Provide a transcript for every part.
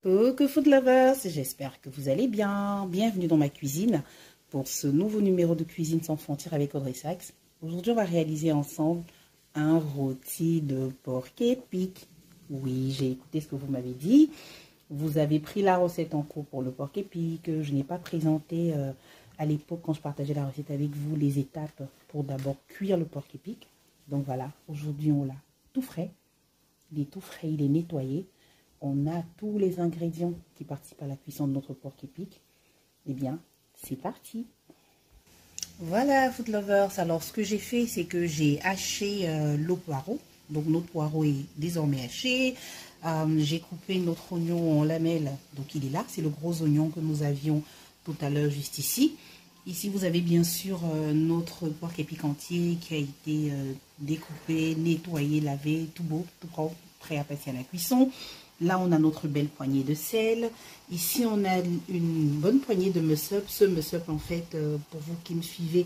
Coucou food lovers, j'espère que vous allez bien. Bienvenue dans ma cuisine pour ce nouveau numéro de Cuisine sans frontières avec Audrey Sachs. Aujourd'hui, on va réaliser ensemble un rôti de porc épic. Oui, j'ai écouté ce que vous m'avez dit. Vous avez pris la recette en cours pour le porc épic. Je n'ai pas présenté à l'époque, quand je partageais la recette avec vous, les étapes pour d'abord cuire le porc épic. Donc voilà, aujourd'hui, on l'a tout frais. Il est tout frais, il est nettoyé. On a tous les ingrédients qui participent à la cuisson de notre porc épic. Eh bien, c'est parti. Voilà, food lovers. Alors, ce que j'ai fait, c'est que j'ai haché le poireau. Donc, notre poireau est désormais haché. J'ai coupé notre oignon en lamelles. Donc, il est là. C'est le gros oignon que nous avions tout à l'heure juste ici. Ici, vous avez bien sûr notre porc épic entier qui a été découpé, nettoyé, lavé, tout beau, tout propre, prêt à passer à la cuisson. Là, on a notre belle poignée de sel. Ici, on a une bonne poignée de mussep. Ce mussep, en fait, pour vous qui me suivez,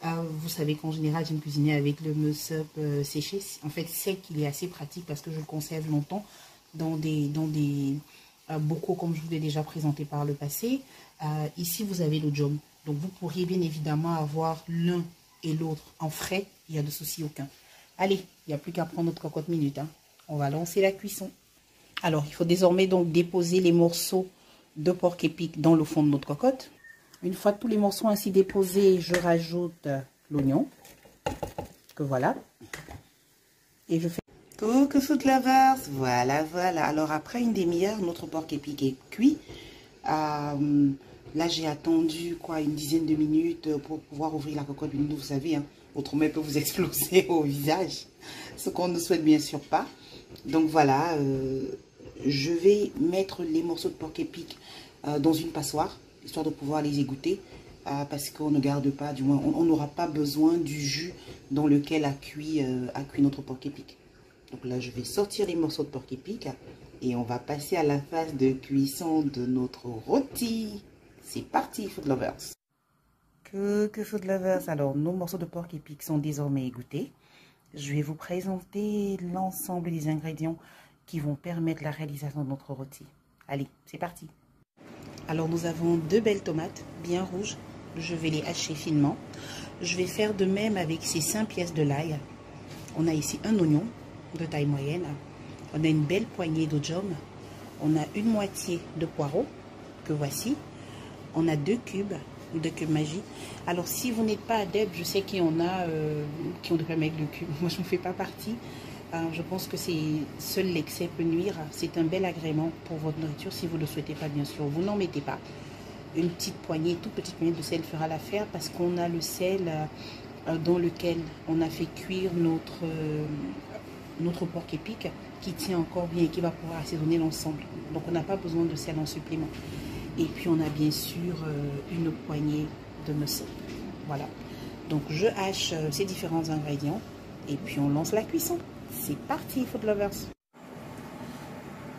vous savez qu'en général, j'aime cuisiner avec le mussep séché. En fait, sec, il est assez pratique parce que je le conserve longtemps dans des bocaux comme je vous l'ai déjà présenté par le passé. Ici, vous avez le jom. Donc, vous pourriez bien évidemment avoir l'un et l'autre en frais. Il n'y a de souci aucun. Allez, il n'y a plus qu'à prendre notre cocotte minute. Hein. On va lancer la cuisson. Alors, il faut désormais donc déposer les morceaux de porc épic dans le fond de notre cocotte. Une fois tous les morceaux ainsi déposés, je rajoute l'oignon. Que voilà. Et je fais... Coucou food lovers. Voilà, voilà. Alors, après une demi-heure, notre porc épic est cuit. Là, j'ai attendu quoi, une dizaine de minutes pour pouvoir ouvrir la cocotte. Vous savez, hein, autrement, elle peut vous exploser au visage. Ce qu'on ne souhaite bien sûr pas. Donc voilà, je vais mettre les morceaux de porc épic dans une passoire, histoire de pouvoir les égoutter, parce qu'on ne garde pas, du moins, on n'aura pas besoin du jus dans lequel a cuit notre porc épic. Donc là, je vais sortir les morceaux de porc épic et on va passer à la phase de cuisson de notre rôti. C'est parti, food lovers. Que food lovers, alors nos morceaux de porc épic sont désormais égouttés. Je vais vous présenter l'ensemble des ingrédients qui vont permettre la réalisation de notre rôti. Allez, c'est parti. Alors, nous avons 2 belles tomates bien rouges. Je vais les hacher finement. Je vais faire de même avec ces 5 pièces de l'ail. On a ici un oignon de taille moyenne. On a une belle poignée de jom. On a une moitié de poireau, que voici. On a 2 cubes de cube magie. Alors, si vous n'êtes pas adepte, je sais qu'il y en a qui ont de problèmes avec le cube. Moi, je ne fais pas partie. Je pense que seul l'excès peut nuire. C'est un bel agrément pour votre nourriture. Si vous ne le souhaitez pas, bien sûr, vous n'en mettez pas. Une petite poignée, toute petite poignée de sel fera l'affaire parce qu'on a le sel dans lequel on a fait cuire notre porc épic qui tient encore bien et qui va pouvoir assaisonner l'ensemble. Donc, on n'a pas besoin de sel en supplément. Et puis, on a bien sûr une poignée de mussep. Voilà. Donc, je hache ces différents ingrédients et puis on lance la cuisson. C'est parti, food lovers.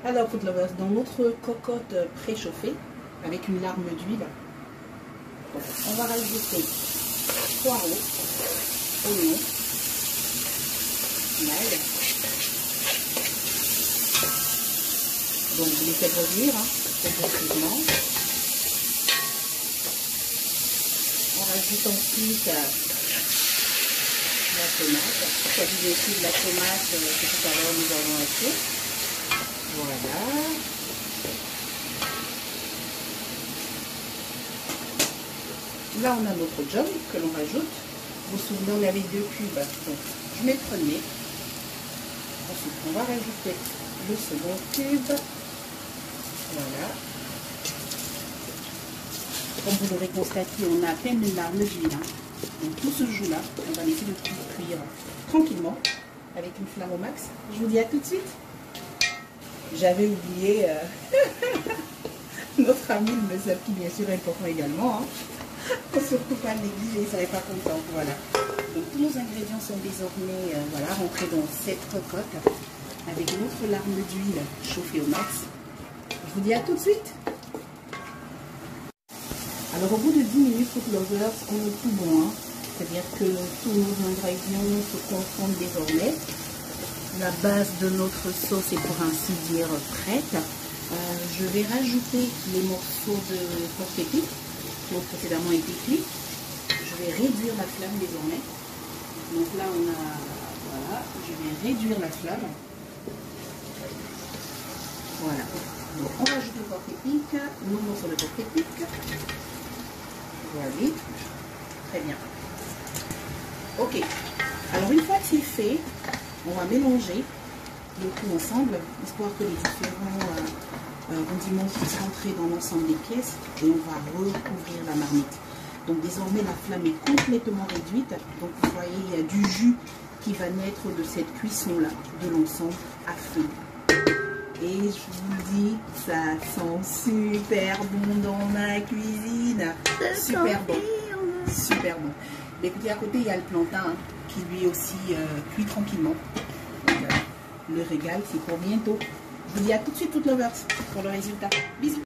Alors, food lovers, dans notre cocotte préchauffée, avec une larme d'huile, on va rajouter poireau, oignon, l'ail. Donc, vous les faites revenir progressivement. On rajoute ensuite la tomate. Il s'agit bien sûr de la tomate que tout à l'heure nous avons hachée. Voilà. Là, on a notre jom que l'on rajoute. Vous vous souvenez, on avait 2 cubes. Donc, je mets le premier. Ensuite, on va rajouter le second cube. Voilà. Comme vous l'aurez constaté, on a à peine une larme d'huile. Donc tout se joue là. On va laisser le tout cuire tranquillement avec une flamme au max. Je vous dis à tout de suite. J'avais oublié notre ami le mussep qui bien sûr est important également. Hein. Faut surtout pas le négliger, il ne serait pas content. Voilà. Donc tous nos ingrédients sont désormais voilà, rentrés dans cette cocotte avec notre larme d'huile chauffée au max. Je vous dis à tout de suite. Alors au bout de 10 minutes, food lovers, on est tout bon. Hein. C'est-à-dire que tous nos ingrédients se confondent désormais. La base de notre sauce est pour ainsi dire prête. Je vais rajouter les morceaux de porc épic qui ont précédemment été cuits. Je vais réduire la flamme désormais. Donc là, on a... Voilà, je vais réduire la flamme. Voilà. Donc on rajoute le porc épic, nos morceaux de porc épic. Voilà. Très bien. Ok. Alors une fois que c'est fait, on va mélanger le tout ensemble, histoire que les différents condiments puissent rentrer dans l'ensemble des pièces, et on va recouvrir la marmite. Donc désormais la flamme est complètement réduite, donc vous voyez il y a du jus qui va naître de cette cuisson là, de l'ensemble à feu. Et je vous dis, ça sent super bon dans ma cuisine, super bon, super bon. Mais écoutez, à côté il y a le plantain hein, qui lui aussi cuit tranquillement. Donc, le régal c'est pour bientôt. Je vous dis à tout de suite toutes lovers pour le résultat. Bisous.